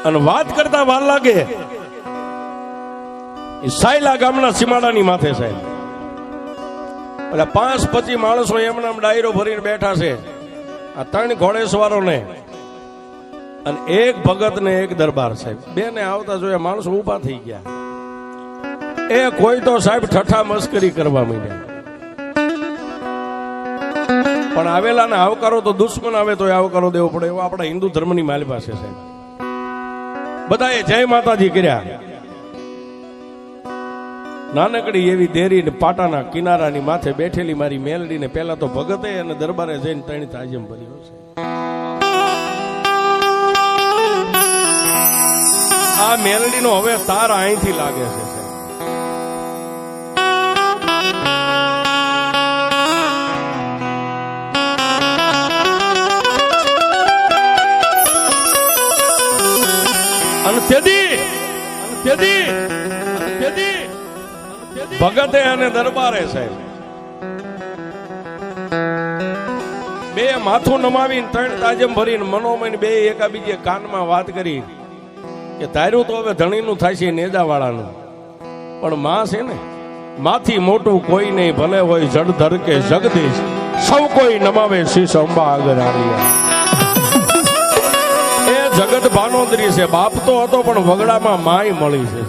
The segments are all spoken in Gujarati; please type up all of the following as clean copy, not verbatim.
અને વાત કરતા વાર લાગે સાયલા ગામના સીમાડાની માથે સાહેબ એટલે 5-25 માણસો એમને ડાયરો ભરીને બેઠા છે. આ 3 ઘોડેસવારો ને અને એક ભગત ને એક દરબાર સાહેબ બે ને આવતા જોયા માણસો ઉભા થઈ ગયા. એ કોઈ તો સાહેબ ઠઠા મસ્કરી કરવા માંડ્યા. પણ આવેલા ને આવકારો તો દુશ્મન આવે તો આવકારો દેવો પડે એવો આપણા હિન્દુ ધર્મની માલ પાસે સાહેબ બધાએ જય માતાજી કર્યા. નાનકડી એવી દેરી પાટાના કિનારાની માથે બેઠેલી મારી મેલડીને પેલા તો ભગતે અને દરબારે જઈને 3 તાજમ ભર્યો છે. આ મેલડીનો હવે તાર અહીંથી લાગે છે. ભગતે અને દરબારે સાહેબ બે માથું નમાવીને 3 તાજમ ભરીને મનોમન બે એકાબીજે કાનમાં વાત કરી કે તારું તો હવે ધણીનું થાય છે નેજાવાળાનું, પણ માં છે ને માથી મોટું કોઈ નહીં, ભલે હોય જળધર કે જગદીશ સૌ કોઈ નમાવે શીશ અંબા આગળ આવ્યા. એ જગત ભાનોદરી છે, બાપ તો હતો પણ વગડામાં માય મળી છે.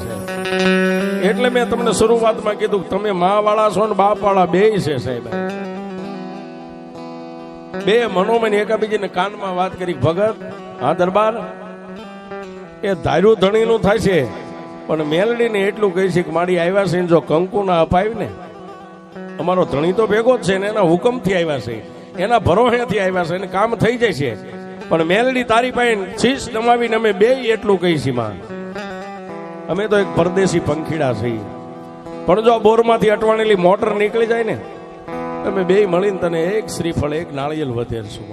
એટલે મેં તમને શરૂઆતમાં કીધું તમે મા વાળા છો ને બાપ વાળા બે છે સાહેબ. બે મનોમન એકાબીજીને કાનમાં વાત કરી ભગત હા દરબાર એ ધાર્યું ધણીનું થાય છે, પણ મેલડીને એટલું કહી છે કે મારી આવ્યા છે જો કંકુ ના અપાવી ને અમારો ધણી તો ભેગો જ છે ને એના હુકમથી આવ્યા છે, એના ભરોસેથી આવ્યા છે, એને કામ થઈ જાય છે. પણ મેલડી તારી પાસે શીશ નમાવીને અમે બે એટલું કહી છીએ માં, અમે તો એક પરદેશી પંખીડા છીએ, પણ જો બોરમાંથી અટવાણેલી મોટર નીકળી જાય ને અમે બે મળીને તને એક શ્રીફળ એક નાળિયેર વધેરશું.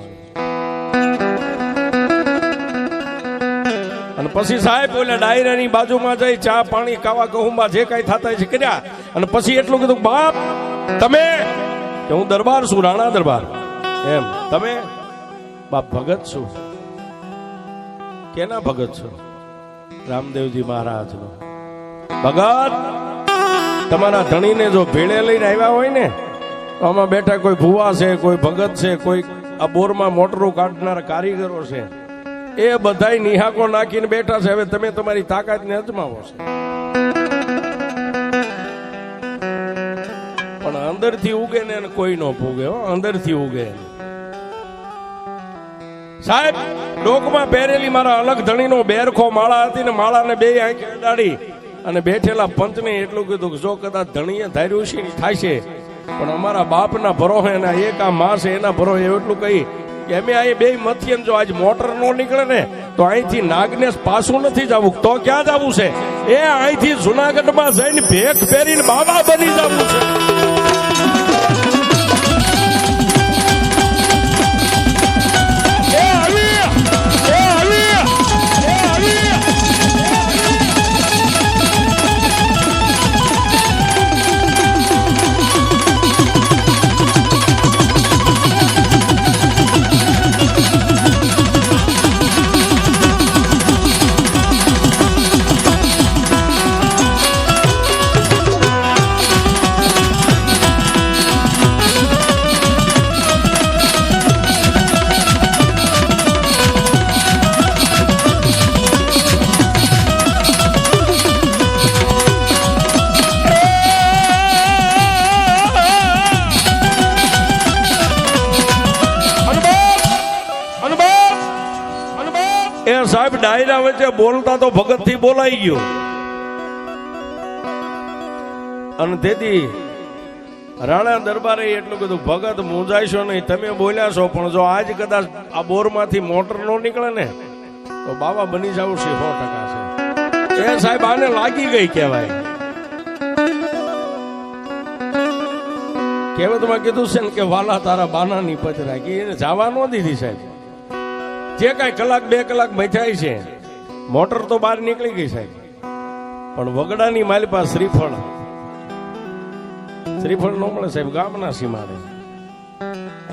અને પછી સાહેબ ઓલા ડાયરાની બાજુમાં જઈ ચા પાણી કાવા કહુંબા જે કઈ થતા છે કર્યા. અને પછી એટલું કીધું બાપ તમે કે હું દરબાર છું, રાણા દરબાર. એમ તમે બાપ ભગત છું. કેના ભગત છો? રામદેવજી મહારાજ નો ભગત. તમારા ધણીને જો ભેળે લઈને આવ્યા હોય ને આમાં બેઠા કોઈ ભુવા છે, કોઈ ભગત છે, કોઈ આ બોરમાં મોટરો કાઢનારા કારીગરો છે, એ બધાય નિહાકો નાખીને બેઠા છે. હવે તમે તમારી તાકાતને અજમાવો છો, પણ અંદરથી ઉગે ને કોઈ ન ભોગે. અંદરથી ઉગે સાહેબ. ડોકમાં પહેરેલી મારા અલગ ધણીનો બેરખો માળા હતી ને માળાને બે આંખે અડાડી અને બેઠેલા પંચને એટલું કીધું કે જો કદાચ ધણીએ ધાર્યું છે થાય છે, પણ અમારા બાપના ભરોસે એના એક આ માં છે એના ભરોસે એટલું કહી કે અમે અહીં બે મથીએ જો આજ મોટર નો નીકળે ને તો અહીંથી નાગનેશ પાછું નથી જવું. તો ક્યાં જવું છે? એ અહીંથી જુનાગઢમાં જઈને ભેખ પહેરીને બાબા બની જવું છે. સાહેબ ડાયરા વચ્ચે બોલતા તો ભગત થી બોલાઈ ગયો. અને તેથી રાણા દરબારે એટલું કીધું ભગત મૂંઝાઈશો નહીં, તમે બોલ્યા છો પણ જો આજ કદાચ આ બોર માંથી મોટર નો નીકળે ને તો બાબા બની જાવ છે 100% છે. એ સાહેબ આને લાગી ગઈ કહેવાય. કહેવતમાં કીધું છે ને કે વાલા તારા બાના ની પત રાખી એને જવા ન દીધી સાહેબ. જે કઈ કલાક 2 કલાક બેઠાય છે મોટર તો બહાર નીકળી ગઈ સાહેબ, પણ વગડાની માલી પાસે શ્રીફળ ન મળે સાહેબ. ગામના સીમાડે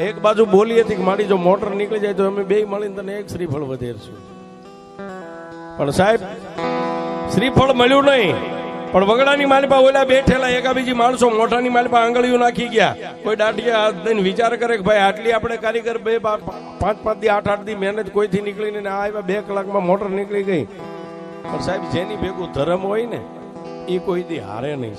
એક બાજુ બોલી હતી કે મારી જો મોટર નીકળી જાય તો અમે બે મળીને તને એક શ્રીફળ વધેરશું. પણ સાહેબ શ્રીફળ મળ્યું નહીં, પણ વગડાની માલિપા ઓલા બેઠેલા એકા બીજી માણસો મોઢાની માલિપા આંગળીઓ નાખી ગયા. કોઈ દાંડિયા હાથ દઈને વિચાર કરે કે ભાઈ આટલી આપણે કારીગર 5-5 દી 8-8 દી મહેનત કોઈથી નીકળીને આ આવ્યા 2 કલાકમાં મોટર નીકળી ગઈ. પણ સાહેબ જેની ભેગું ધર્મ હોય ને એ કોઈ દી હારે નહીં.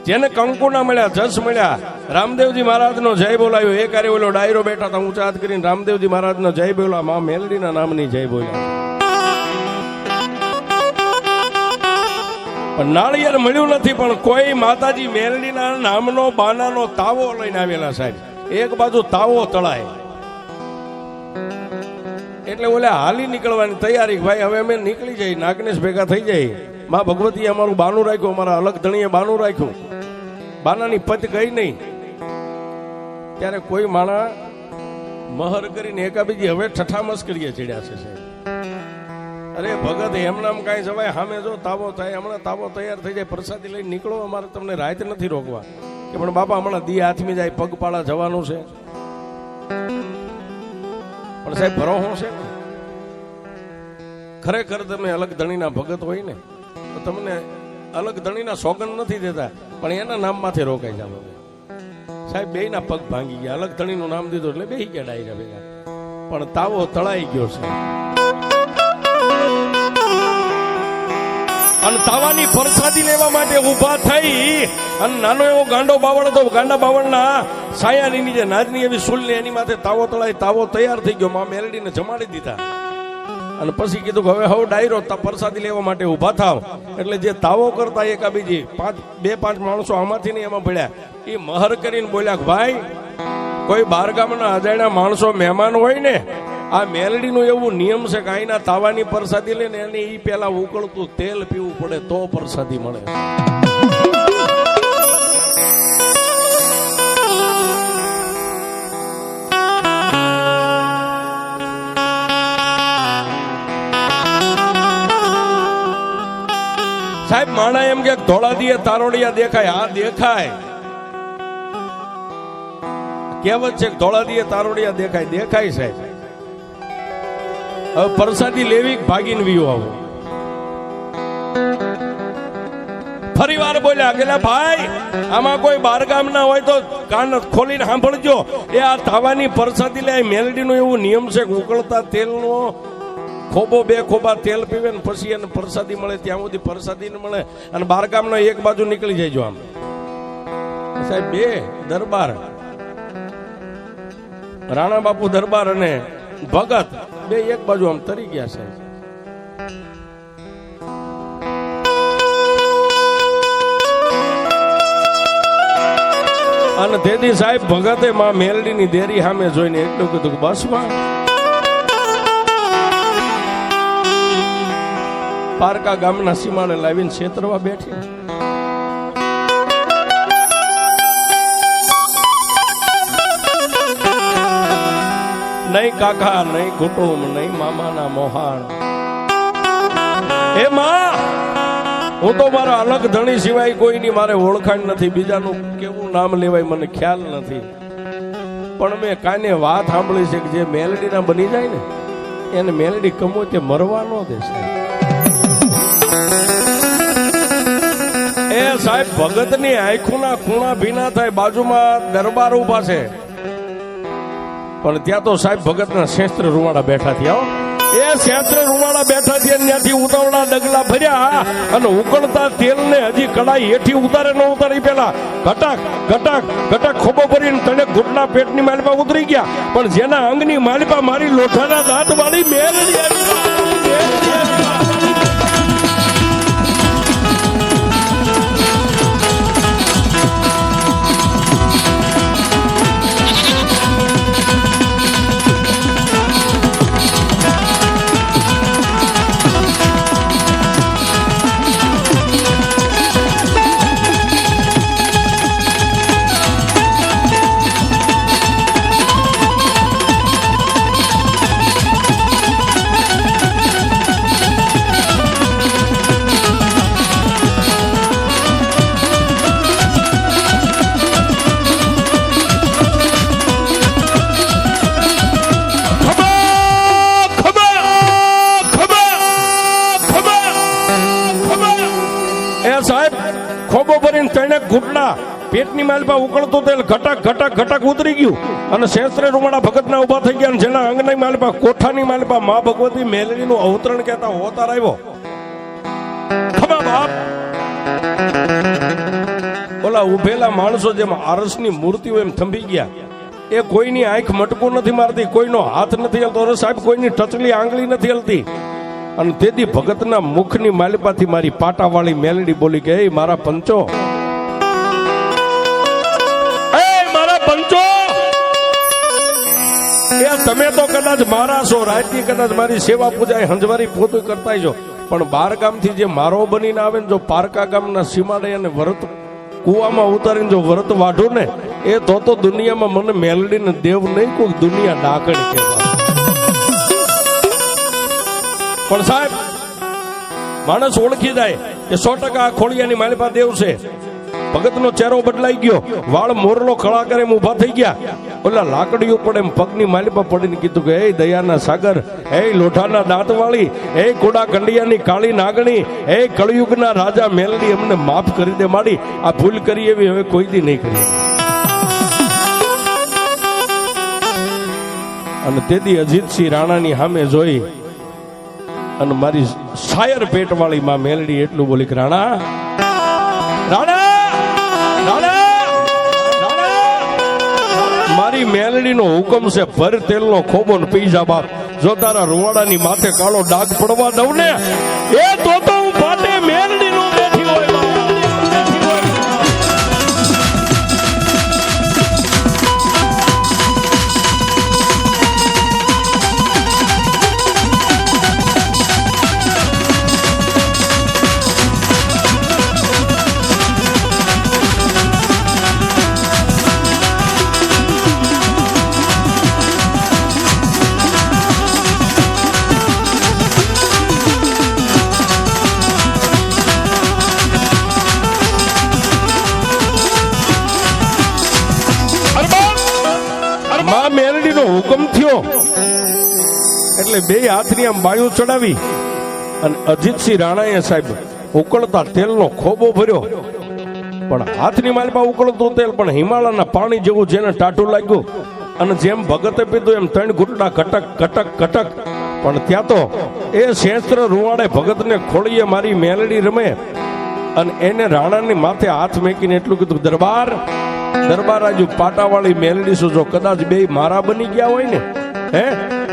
જેને કંકુ ના મળ્યા, જસ મળ્યા, રામદેવજી મહારાજ નો જય બોલાયો. એ કાર્ય ઓલો ડાયરો બેઠા હતા ઊંચા હાથ કરીને રામદેવજી મહારાજ નો જય બોલા, મા મેલડીના નામની જય બોલ્યા. પણ નાળિયેર મળ્યું નથી, પણ કોઈ માતાજી મેલડીના નામનો બાનાનો તાવો લઈને આવેલા સાહેબ. એક બાજુ તાવો તળાય એટલે ઓલે હાલી નીકળવાની તૈયારી. ભાઈ હવે અમે નીકળી જઈએ, નાગનેશ ભેગા થઈ જાય. માં ભગવતીએ અમારું બાનું રાખ્યું, અમારા અલગ ધણીએ બાનું રાખ્યું. બાનાની પત ગઈ નહીં ત્યારે કોઈ માણા મહર કરીને એકાબીજી હવે ઠઠામસ કરીએ ચડ્યા છે સાહેબ. અરે ભગત એમનામ કાંઈ જવાય, સામે જો તાવો થાય, હમણાં તાવો તૈયાર થઈ જાય, પ્રસાદી લઈને નીકળો, અમારે તમને રાત નથી રોકવા. કે પણ બાપા હમણાં દી હાથમી જાય, પગપાળા જવાનું છે. પણ સાહેબ ભરોહો છે ને, ખરેખર તમે અલગ ધણીના ભગત હોય ને તો તમને અલગ ધણીના સોગન નથી દેતા, પણ એના નામમાંથી રોકાઈ જાવ. સાહેબ બેયના પગ ભાંગી ગયા, અલગ ધણીનું નામ દીધું એટલે બેહી ગયા ડાયરા ભેગા. પણ તાવો તળાઈ ગયો છે. અને તાવાની પ્રસાદી લેવા માટે ઉભા થઈ અને નાનો એવો ગાંડો બાવળ હતો, ગાંડા બાવળના સાયાની નીચે નાજની એવી સુલની એની માથે તાવો તળાઈ, તાવો તૈયાર થઈ ગયો. માં મેલડીને જમાડી દીધા અને પછી કીધું કે હવે ડાયરો પ્રસાદી લેવા માટે ઉભા થાવ. એટલે જે તાવો કરતા એકા બીજી 2-5 માણસો આમાંથી નહીં એમાં પડ્યા. એ મહર કરીને બોલ્યા કે ભાઈ કોઈ બાર ગામના અજાણ્યા માણસો મહેમાન હોય ને, આ મેલડીનું એવું નિયમ છે કે અહીંના તાવાની પ્રસાદી લઈને એને ઈ પેલા ઉકળતું તેલ પીવું પડે તો પ્રસાદી મળે. સાહેબ માણા એમ કે ધોળા દીએ તારોડિયા દેખાય. આ દેખાય, કહેવત છે કે ધોળા દીએ તારોડિયા દેખાય. દેખાય સાહેબ. હવે પ્રસાદી લેવી ભાગીને વીયો આવો. ફરી વાર બોલ્યા કે ભાઈ આમાં કોઈ બારગામ ના હોય તો કાન ખોલીને સાંભળજો. એ આ તાવાની પ્રસાદી લે, મેલડીનો એવું નિયમ છે કે ઉકળતા તેલનો ખોબો 2 ખોબા તેલ પીવે ને પછી એને પ્રસાદી મળે, ત્યાં સુધી પ્રસાદી ન મળે. અને બારગામનો એક બાજુ નીકળી જાય. જો આમ સાહેબ 2 દરબાર, રાણા બાપુ દરબાર અને ભગત 2 એક બાજુ આમ તરી ગયા છે. અને તેથી સાહેબ ભગતે માં મેલડીની દેરી સામે જોઈને એટલું કીધું કે બસ માં પારકા ગામના સીમાને લાવીને છેતરવા બેઠી. નહીં કાકા, નહીં કુટુંબ, નહીં મામાના મોહાણ. એ માં હું તો મારા અલગ ધણી સિવાય કોઈની મારે ઓળખાણ નથી, બીજાનું કેવું નામ લેવાય મને ખ્યાલ નથી. પણ મેં કાને વાત સાંભળી છે કે જે મેલડીના બની જાય ને એને મેલડી કમો તે મરવા ન દે સાહેબ. એ સાહેબ ભગતની આંખોના ખૂણા ભીના થાય. બાજુમાં દરબાર ઉભા છે, પણ ત્યાં તો સાહેબ ભગતના શેસ્ત્ર રૂવાડા બેઠા થયા. એ શેસ્ત્ર રૂવાડા બેઠા થયા, ત્યાંથી ઉતાવળા ડગલા ભર્યા અને ઉકળતા તેલને હજી કડાઈ હેઠી ઉતારે ન ઉતારી પેલા ઘટાક ઘટાક ઘટાક ખોબો ભરીને તને ઘૂંટના પેટની માલિપા ઉતરી ગયા. પણ જેના અંગની માલિપા મારી લોઠાના દાંત વાળી મેલડી ઘૂંટડા પેટની માલપા ઉકળતું તેલ ઘટક ઘટક ઘટક ઉતરી ગયું અને શેસ્ત્રે રૂમાડા ભગતના ઉભા થઈ ગયા. જેના અંગની માલપા કોઠાની માલપા મા ભગવતી મેલડીનું અવતરણ કહેતા હોતાર આવ્યો. ખબર બાપ ઓલા ઉભેલા માણસો જેમ આરસની મૂર્તિઓ એમ થંભી ગયા. એ કોઈની આંખ મટકું નથી મારતી, કોઈનો હાથ નથી હલતો. અરે સાહેબ કોઈની ટચલી આંગળી નથી હલતી. અને તેથી ભગતના મુખની માલિપાથી મારી પાટાવાળી મેલડી બોલી કે એ મારા પંચો, એ મારા પંચો, એ તમે તો કદાચ મારા છો, રાતની કદાચ મારી સેવા પૂજા હંજવારી પોતું કરતા છો, પણ બાર ગામથી જે મારો બનીને આવે ને જો પારકા ગામના સીમાડે અને વરત કુવામાં ઉતારીને જો વરત વાઢું ને એ તો દુનિયામાં મને મેલડીને દેવ નહીં, કોઈ દુનિયા ડાકણી કહેવાય. પણ સાહેબ માણસ ઓળખી જાય કે 100% ખોડિયાની માલિપા દેવ છે. ભગતનો ચહેરો બદલાઈ ગયો, વાળ મોરલો ખળા કરે એમ ઉભા થઈ ગયા. ઓલા લાકડી ઉપર એમ પગની માલિપા પડીને કીધું કે હે દયાના સાગર, હે લોઢાના દાંતવાળી, હે કોડા કંડિયાની કાળી નાગણી, હે કળયુગના રાજા મેલડી, અમને માફ કરી દે માડી. આ ભૂલ કરી એવી હવે કોઈ દી નહીં કરી. અને તેથી અજીતસિંહ રાણાની સામે જોઈ અને મારી શાયર પેટવાળી માં મેલડી એટલું બોલી કે રાણા રાણા મારી મેલડીનો હુકમ છે, ભર તેલનો ખોબો ને પી જા બાપ. જો તારા રૂવાડાની માથે કાળો ડાઘ પડવા દઉં ને એ તો હું પાટે મેલડીનો બેઠી હોય. મેલડીનો હુકમ થયો એટલે બે હાથની આમ બાયું ચડાવી અને અજીતસિંહ રાણાએ સાહેબ ઉકળતા તેલનો ખોબો ભર્યો. પણ હાથની માલમાં ઉકળતું તેલ પણ હિમાલયના પાણી જેવું જેને ટાટું લાગ્યું. અને જેમ ભગતે પીધું એમ 3 ઘૂંટડા કટક કટક કટક. પણ ત્યાં તો એ શેસ્ત્ર રૂવાડે ભગતને ખોળીએ મારી મેલડી રમે અને એને રાણાની માથે હાથ મેકીને એટલું કીધું દરબાર દરબાર આજુ પાટાવાળી મેલડી છો, જો કદાચ બે મારા બની ગયા હોય ને હે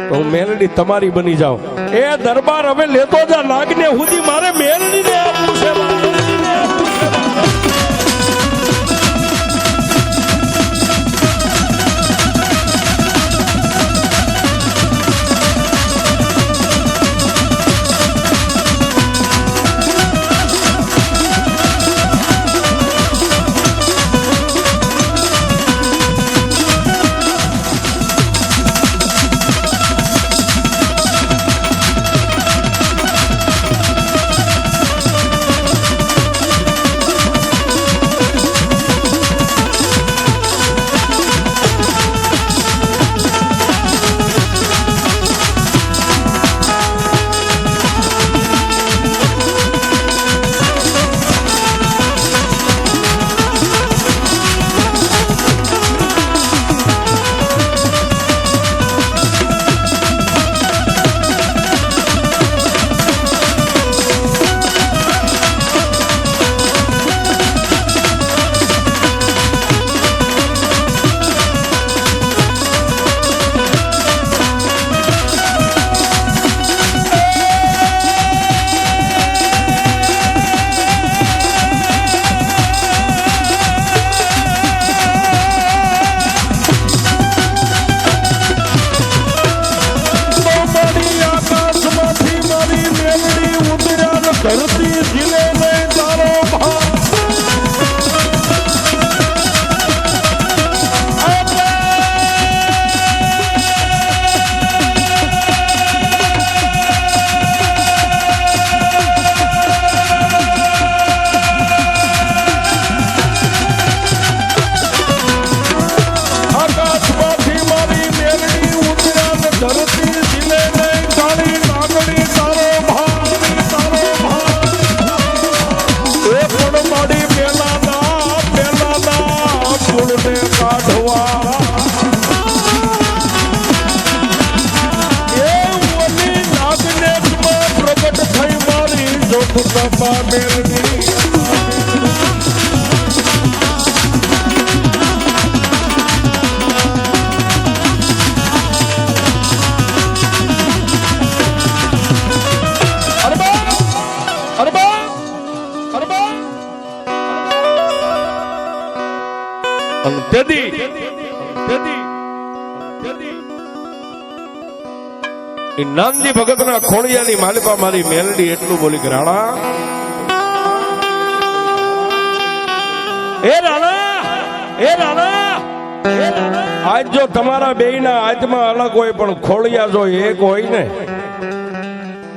તો હું મેલડી તમારી બની જાઉં. એ દરબાર હવે લેતો જા નાગને સુધી મારે મેલડીને આપવું છે. જગદંબા મેલડી નાનજી ભગત ના ખોડિયાની માલિપા મારી મેલડી એટલું બોલી કે રાણા એ રાણા એ રાણા આજ જો તમારા બેયના આત્મા અલગ હોય પણ ખોડિયા જો એક હોય ને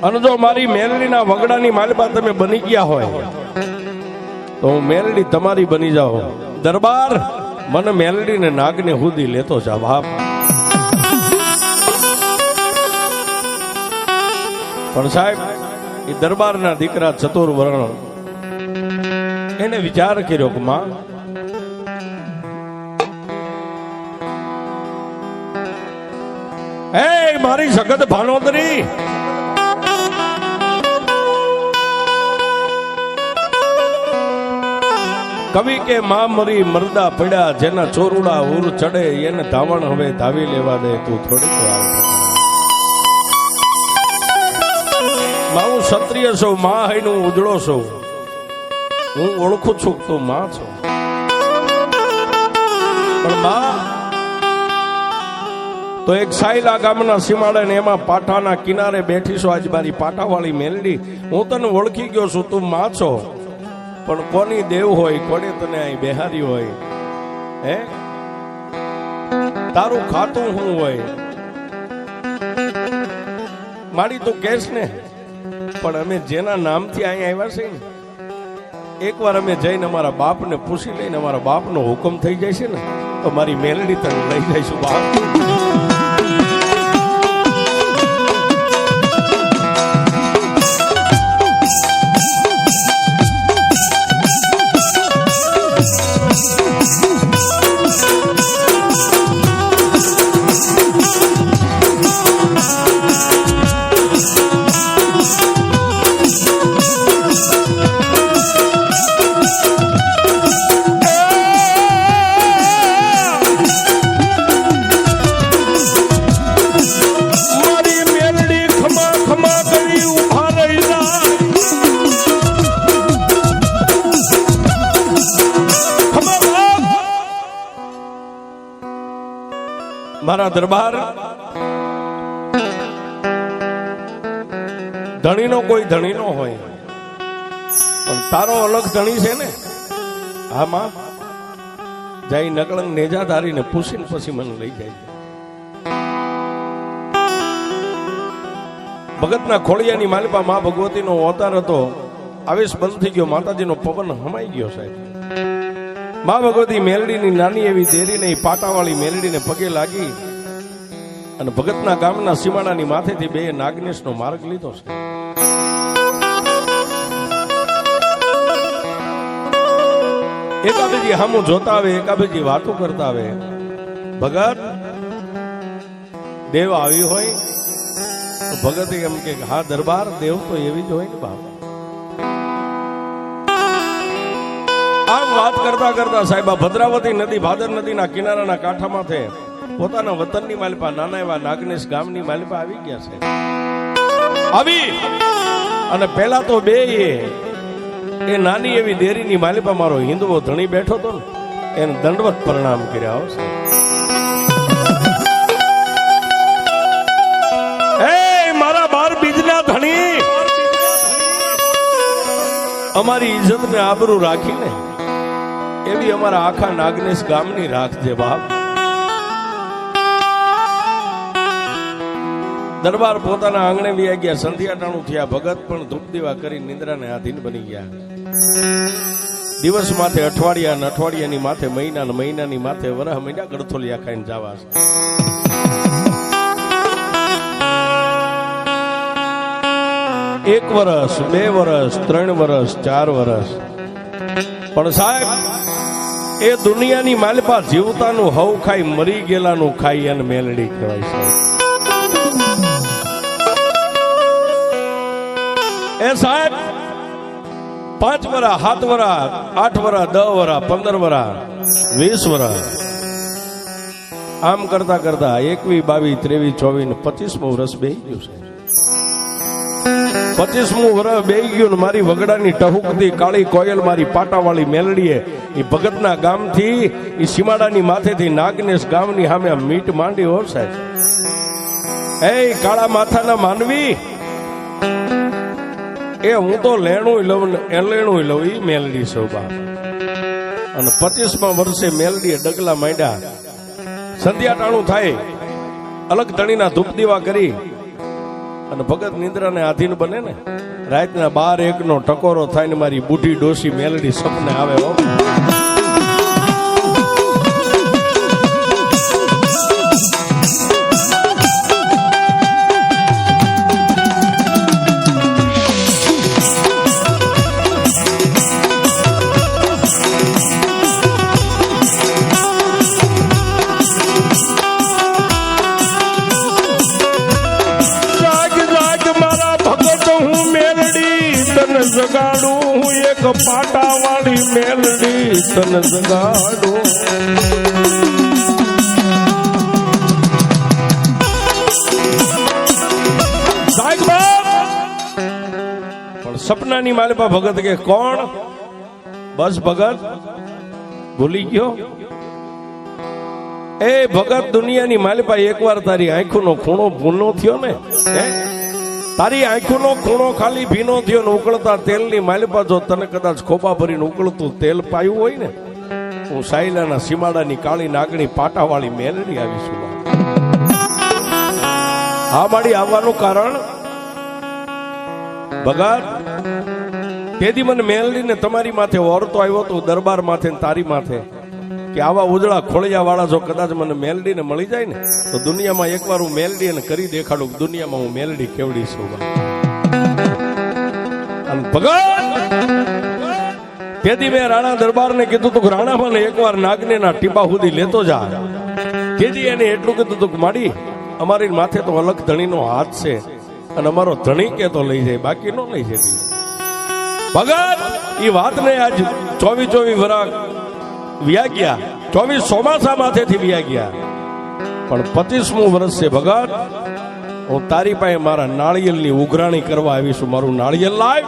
અને જો મારી મેલડીના વગડાની માલિપા તમે બની ગયા હોય તો હું મેલડી તમારી બની જાઓ દરબાર મને મેલડી ને નાગને હુદી લેતો જા બાપ પણ સાહેબ એ દરબારના દીકરા ચતુર વર્ણ એને વિચાર કર્યો કે માં એ મારી સગત ભાનોદરી કવિ કે માં મરી મરદા પડ્યા જેના ચોરુડા ઉર ચડે એને ધાવણ હવે ધાવી લેવા દે તું થોડીક વાર હું ક્ષત્રિય છું માં હૈનું ઉજળો છું હું ઓળખું છું તું માં છો પણ માં તો એક સાયલા ગામના સીમાડે ને એમાં પાટાના કિનારે બેઠી છો આજ મારી પાટાવાળી મેલડી હું તને ઓળખી ગયો છું તું માં છો પણ કોની દેવ હોય કોને તને અહીં બેહારી હોય હે તારું ખાતું શું હોય મારી તું કેસ ને પણ અમે જેના નામથી અહીંયા આવ્યા છે ને એકવાર અમે જઈને અમારા બાપને પૂછી લઈને અમારા બાપનો હુકમ થઈ જાય છે ને તો મારી મેલડી તને લઈ જઈશું બાપ મારા દરબાર ધણીનો કોઈ ધણી નો હોય પણ તારો અલગ ધણી છે ને હા માં જઈ નકળંગ નેજાધારીને પૂછીને પછી મને લઈ જાય ભગતના ખોડિયાની માલિપા માં ભગવતીનો અવતાર હતો આવેશ બંધ થઈ ગયો માતાજીનો પવન હમાઈ ગયો સાહેબ માં ભગવતી મેલડીની નાની એવી દેરીને પાટાવાળી મેલડીને પગે લાગી અને ભગતના ગામના સીમાડાની માથેથી બે નાગનેશનો માર્ગ લીધો છે એકાબીજી હામું જોતા આવે એકાબીજી વાતો કરતા આવે ભગત દેવ આવી હોય તો ભગત એમ કે હા દરબાર દેવ તો એવી જ હોય ને બાપ આમ વાત કરતા કરતા સાહેબ ભદ્રાવતી નદી ભાદર નદીના કિનારાના કાંઠામાં પોતાના વતનની માલિપા નાના એવા નાગનેશ ગામની માલિપા આવી ગયા છે આવી અને પેલા તો બે એ નાની એવી દેરીની માલિપા મારો હિન્દુઓ ધણી બેઠો હતો ને એને દંડવત પ્રણામ કર્યા આવશે મારા બાર બીજના ધણી અમારી ઇજ્જત ને આબરૂ રાખીને એવી અમારા આખા નાગનેશ ગામની રાખજે બાપ દરબાર પોતાના આંગણે વ્યા ગયા સંધ્યાટાણું થયા ભગત પણ ધૂપ દીવા કરી નિંદ્રાને આધીન બની ગયા દિવસ માથે અઠવાડિયા અઠવાડિયાની માથે મહિનાની માથે વરહ મહિના ગળથોલિયા ખાઈને જવા એક વર્ષ 2 વર્ષ 3 વર્ષ 4 વર્ષ પણ સાહેબ એ દુનિયાની માલિપા જીવતાનું હવ ખાઈ મરી ગયેલાનું ખાઈ અને મેલડી કહેવાય છે એ સાહેબ 5 વરા 7 વરા 8 વરા 10 વરા 15 વરા 20 વરા આમ કરતા કરતા 21, 22, 23, 24 ને 25મું વર્ષ બેહી ગયું છે. 25મું વર્ષ બેહી ગયું ને મારી વગડાની ટહુકતી કાળી કોયલ મારી પાટાવાળી મેલડીએ એ ભગતના ગામથી એ સીમાડાની માથેથી નાગનેશ ગામની સામે મીટ માંડી હો સાહેબ. એ કાળા માથાના માનવી એ હું તો લેણું લઉં લેણું લઉં ઈ મેલડી સૌ બાપ. અને 25મા વર્ષે મેલડીએ ડગલા માંડ્યા. સંધ્યા ટાણું થાય અલગ ધણીના ધૂપ દીવા કરી અને ભગત નિંદ્રાને આધીન બને ને રાતના 12-1 નો ટકોરો થાય ને મારી બુઢી ડોશી મેલડી સપને આવે હો. જગાડું હું એક પાટા વાળી મેલડી તને જગાડું. પણ સપનાની માલિપા ભગત કે કોણ? બસ ભગત ભૂલી ગયો. એ ભગત દુનિયાની માલિપા એકવાર તારી આંખોનો ખૂણો ભૂનો થયો ને, તારી આંખોનો ખૂણો ખાલી ભીનો થયો ને ઉકળતા તેલની માલિપા જો તને કદાચ ખોબા ભરીને ઉકળતું તેલ પાયું હોય ને, હું સાયલાના સીમાડાની કાળી નાગણી પાટાવાળી મેલડી આવીશું. આ મારી આવવાનું કારણ ભગત તેથી મને મેલડીને તમારી માથે ઓરતો આવ્યો તો દરબાર માથે ને તારી માથે કે આવા ઉજળા ખોળિયા વાળા જો કદાચ મને મેલડીને મળી જાય ને તો દુનિયામાં એકવાર હું મેલડી અને કરી દેખાડું દુનિયામાં હું મેલડી કેવડી છું. અને ભગત તેથી મેં રાણા દરબારને કીધું તું રાણા મને એકવાર નાગનેના ટીપા સુધી લેતો જા. તેથી એને એટલું કીધું તું માડી અમારી માથે તો અલગ ધણીનો હાથ છે અને અમારો ધણી કે તો લઈ જાય બાકી નો લઈ જાય. ભગત એ વાતને આજ 24 વરાગ વ્યા ગયા, 24 ચોમાસા માથેથી વ્યા ગયા, પણ 25મું વર્ષ છે ભગત હું તારી પાસે મારા નાળિયેરની ઉઘરાણી કરવા આવીશું. મારું નાળિયેર લાવ.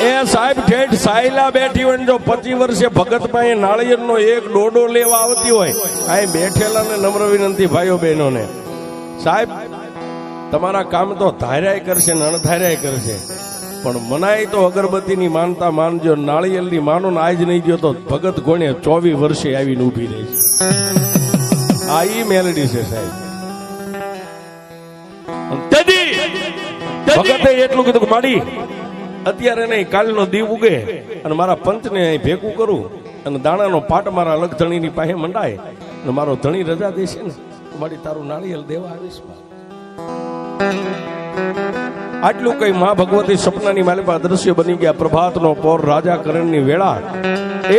એ સાહેબ ઠેઠ સાયલા બેઠી હોય જો 25 વર્ષે ભગત પાસે નાળિયેરનો એક ડોડો લેવા આવતી હોય અહીં બેઠેલા ને નમ્ર વિનંતી ભાઈઓ બહેનો ને, સાહેબ તમારા કામ તો ધાર્યાય કરશે ને અણધાર્યાય કરશે પણ મનાય તો અગરબત્તીની માનતા માનજો, નાળિયેરની માનો ને આજ નહીં ગયો તો ભગત ગોણે 24 વર્ષે આવીને ઉભી રહી છે. આ ઈ મેલડી છે સાહેબ. ભગતે એટલું કીધું માડી અત્યારે નહીં કાલનો દીવ ઉગે અને મારા પંચને અહીં ભેગું કરું અને દાણાનો પાટ મારા અલગ ધણીની પાસે મંડાય અને મારો ધણી રજા દેશે ને મારી તારું નાળિયેર દેવા આવીશ. આટલું કઈ માં ભગવતી સપનાની માલિપા દ્રશ્ય બની ગયા. પ્રભાતનો પોર રાજા કરણની વેળા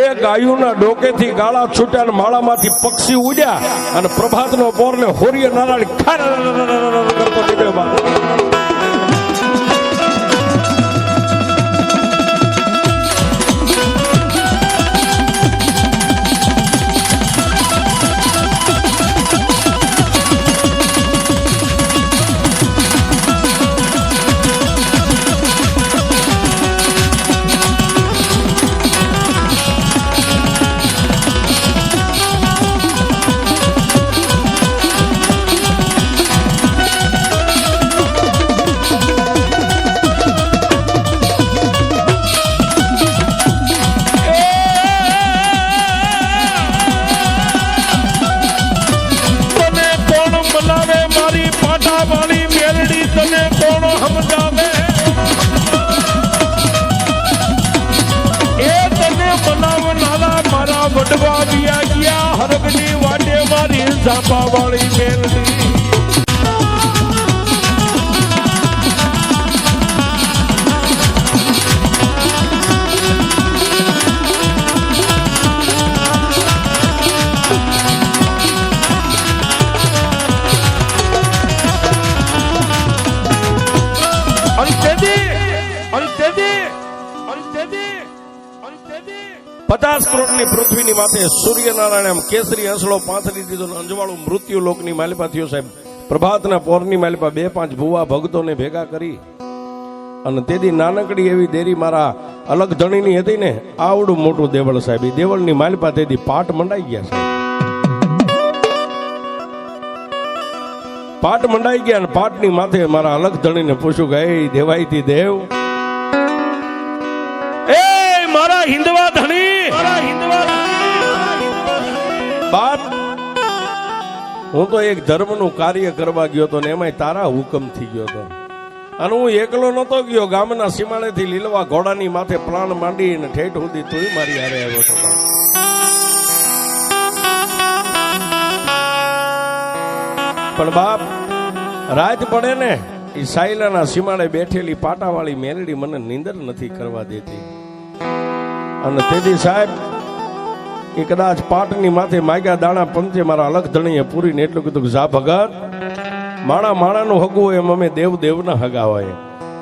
એ ગાયુના ડોકેથી ગાળા છૂટ્યા અને માળામાંથી પક્ષી ઉડ્યા અને પ્રભાતનો પોર ને હોરીય નારાયણ કરતો નીકળ્યો. વાળી મેલડી બ્રહ્માંડની પૃથ્વીની માથે સૂર્યનારાયણ એમ કેસરી હસલો પાથરી દીધો, અંજવાળું મૃત્યુ લોકની માલિપા થયો સાહેબ. પ્રભાતના પોરની માલિપા 2-5 ભુવા ભક્તોને ભેગા કરી અને તેથી નાનકડી એવી દેરી મારા અલગ ધણીની હતી ને, આવડું મોટું દેવળ સાહેબ. એ દેવળની માલિપા તેથી પાટ મંડાઈ ગયા સાહેબ. પાટ મંડાઈ ગયા અને પાટની માથે મારા અલગ ધણીને પૂછ્યું કે એ દેવાઈથી દેવ, એ મારા હિન્દવા ધણી, બાપ હું તો એક ધર્મનું કાર્ય કરવા ગયો હતો ને એમાંય તારા હુકમ થઈ ગયો હતો. અને હું એકલો નતો ગયો, ગામના સીમાડેથી લીલવા ઘોડાની માથે પ્રાણ માંડી અને ઠેઠ સુધી તું મારી હારે આવ્યો હતો. પણ બાપ રાત પડે ને એ સાયલાના સીમાડે બેઠેલી પાટાવાળી મેલડી મને નીંદર નથી કરવા દેતી. અને તેથી સાહેબ એ કદાચ પાટની માથે માગ્યા દાણા પંચે મારા અલગ ધણીએ પૂરીને એટલું કીધું કે જા ભગત, માણા માણાનું હગું હોય એમ અમે દેવ દેવના હગા હોય.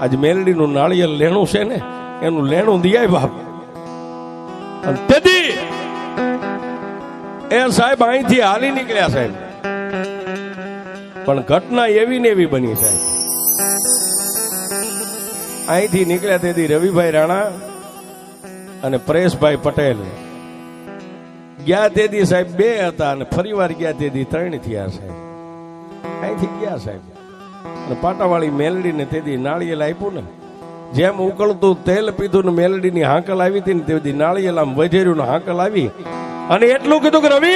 આજ મેલડીનું નાળિયેર લેણું છે ને એનું લેણું દિયાય બાપ. અને તેથી એ સાહેબ અહીંથી હાલી નીકળ્યા સાહેબ. પણ ઘટના એવી ને એવી બની સાહેબ. અહીંથી નીકળ્યા તેથી રવિભાઈ રાણા અને પરેશભાઈ પટેલ ગયા તેથી સાહેબ 2 હતા અને ફરી વાર ગયા તેથી 3 થયા સાહેબ. અહીંથી ગયા સાહેબ અને પાટાવાળી મેલડીને તેથી નાળિયેર આપ્યું ને, જેમ ઉકળતું તેલ પીધું ને મેલડીની હાંકલ આવી હતી ને તેથી નાળિયેર આમ વધેર્યું ને હાંકલ આવી અને એટલું કીધું કે રવિ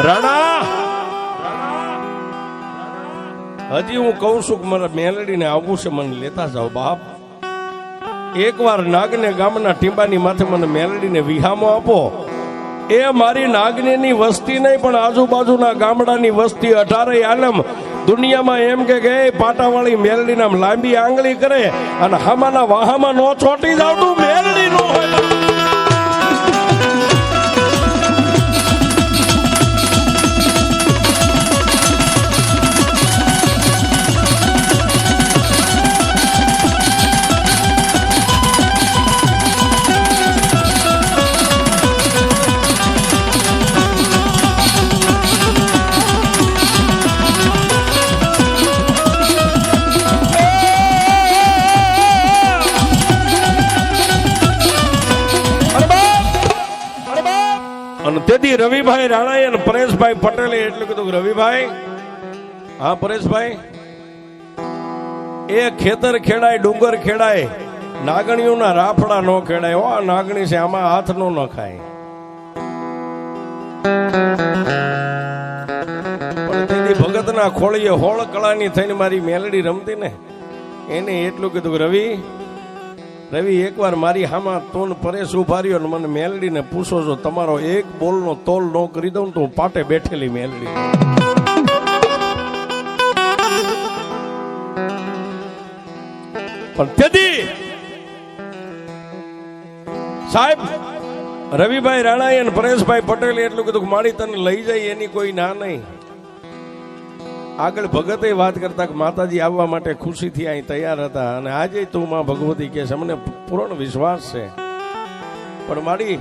રાણા, હજી હું કઉ છું કે મારા મેલડીને આવવું છે, મને લેતા જાઓ બાપ. એકવાર નાગને ગામના ટીંબાની માથે મને મેલડીને વિહામો આપો. એ મારી નાગનેની વસ્તી નહીં પણ આજુબાજુના ગામડાની વસ્તી 18 આલમ દુનિયામાં એમ કે પાટાવાળી મેલડી નામ લાંબી આંગળી કરે અને હામાના વાહામાં નો ચોટી જાવ તું મેલડી નો હોય. અને તેથી રવિભાઈ રાણાએ અને પરેશભાઈ પટેલે એટલું કીધું કે રવિભાઈ, હા પરેશભાઈ, એ ખેતર ખેડાય ડુંગર ખેડાય, નાગણીઓના રાફડા નો ખેડાય. આ નાગણી છે, આમાં હાથ નો નખાય. પણ તેથી ભગતના ખોળીએ હોળ કળાની થઈને મારી મેલડી રમતી ને એને એટલું કીધું કે રવિ એકવાર મારી હામાં તું પરેશ ઉભા રહ્યો ને મને મેલડીને પૂછો છો, તમારો એક બોલનો તોલ ન કરી દઉં તો હું પાટે બેઠેલી મેલડી. પણ તેથી સાહેબ રવિભાઈ રાણાએ અને પરેશભાઈ પટેલે એટલું કીધું કે મારી તને લઈ જાય એની કોઈ ના નહીં. આગળ ભગતે વાત કરતા કે માતાજી આવવા માટે ખુશીથી અહીં તૈયાર હતા અને આજે તું માં ભગવતી કે છે, મને પૂર્ણ વિશ્વાસ છે. પણ મારી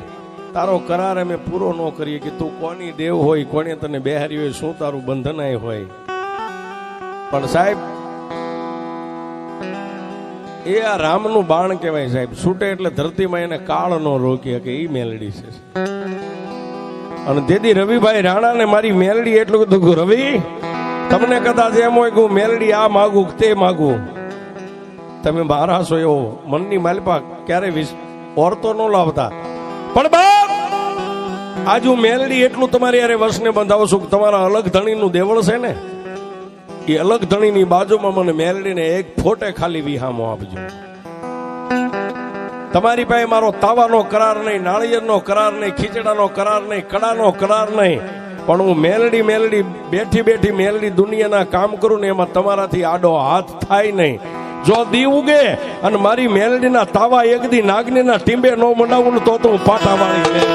તારો કરાર અમે પૂરો ન કરીએ કે તું કોની દેવ હોય, કોને તને બેહારી હોય, શું તારું બંધનાય હોય. પણ સાહેબ એ આ રામનું બાણ કહેવાય સાહેબ. છૂટે એટલે ધરતીમાં એને કાળ નો રોકી કે એ મેલડી છે. અને તેથી રવિભાઈ રાણા ને મારી મેલડી એટલું કીધું, રવિ તમને કદાચ એમ હોય કે હું મેલડી આ માગું તે માગું, તમે મારા છો એવો મનની માલિપા ક્યારે ઓરતો ન લાવતા. પણ બાપ આજ હું મેલડી એટલું તમારી યારે વસને બંધાવું છું કે તમારા અલગ ધણીનું દેવળ છે ને, એ અલગ ધણીની બાજુમાં મને મેલડીને એક ફોટે ખાલી વિહામો આપજો. તમારી પાસે મારો તાવાનો કરાર નહીં, નાળિયેરનો કરાર નહીં, ખીચડાનો કરાર નહીં, કડાનો કરાર નહીં, પણ હું મેલડી બેઠી મેલડી દુનિયાના કામ કરું ને એમાં તમારાથી આડો હાથ થાય નહીં. જો દી ઉગે અને મારી મેલડીના તાવા એક દી નાગનીના ટીંબે નો મંડાવું તો હું પાટા વાળી.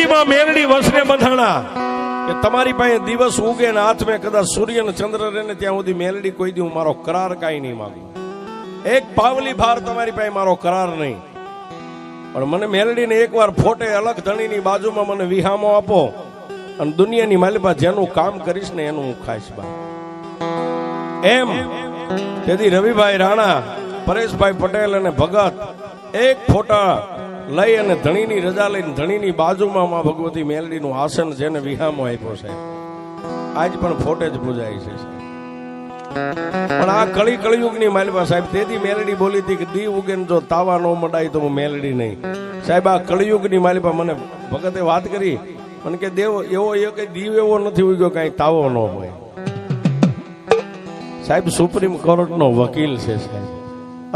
તેદીમાં મેલડી વસને બંધાણા કે તમારી પાસે દિવસ ઉગે ને હાથમાં કદાચ સૂર્ય ને ચંદ્ર રહે ને ત્યાં સુધી મેલડી કોઈ દી હું મારો કરાર કાંઈ નહીં માંગુ, એક પાવલી ભાર તમારી પાસે મારો કરાર નહીં, પણ મને મેલડીને એકવાર ફોટે અલગ ધણીની બાજુમાં મને વિહામો આપો અને દુનિયાની માલિપા જેનું કામ કરીશ ને એનું હું ખાઈશ બા. એમ તેથી રવિભાઈ રાણા, પરેશભાઈ પટેલ અને ભગત એક ફોટા લઈ અને ધણીની રજા લઈને ધણીની બાજુમાં માં ભગવતી મેલડીનું આસન જેને વિહામો આપ્યો છે આજ પણ ફોટે જ પૂજાય છે. પણ આ કળિયુગની માલિપા સાહેબ તેથી મેલડી બોલી હતી કે દી ઉગે જો તાવા નો મડાય તો હું મેલડી નહીં. સાહેબ આ કળિયુગની માલિપા મને ભગતે વાત કરી, મને કે દેવ એવો કઈ દીવ એવો નથી ઉગ્યો કઈ તાવો ન હોય. સાહેબ સુપ્રીમ કોર્ટ નો વકીલ છે સાહેબ.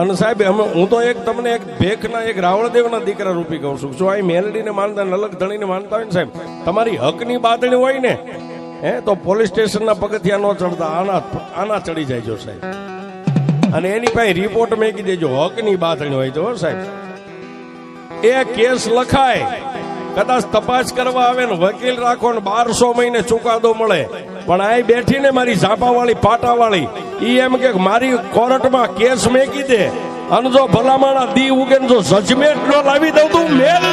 અને સાહેબ હું તો તમને એક ભેખના એક રાવળદેવના દીકરા રૂપી કહું છું. જો અહીં મેલડીને માનતા અલગ ધણીને માનતા હોય ને સાહેબ, તમારી હકની બાંધણી હોય ને તો પોલીસ સ્ટેશનના પગથિયા ન ચડતા આના ચડી જાય સાહેબ. અને એની પાસે રિપોર્ટ મેકી દેજો હકની બાંધણી હોય તો સાહેબ. એ કેસ લખાય, કદાચ તપાસ કરવા આવે ને વકીલ રાખો ને 1200 મહિને ચુકાદો મળે, પણ આ બેઠીને મારી ઝાપાવાળી પાટાવાળી ઈ એમ કે મારી કોર્ટમાં કેસ મેકી દે અને જો ભલામણા દી ઉગે જો જજમેન્ટ ન લાવી દઉં તું મેલ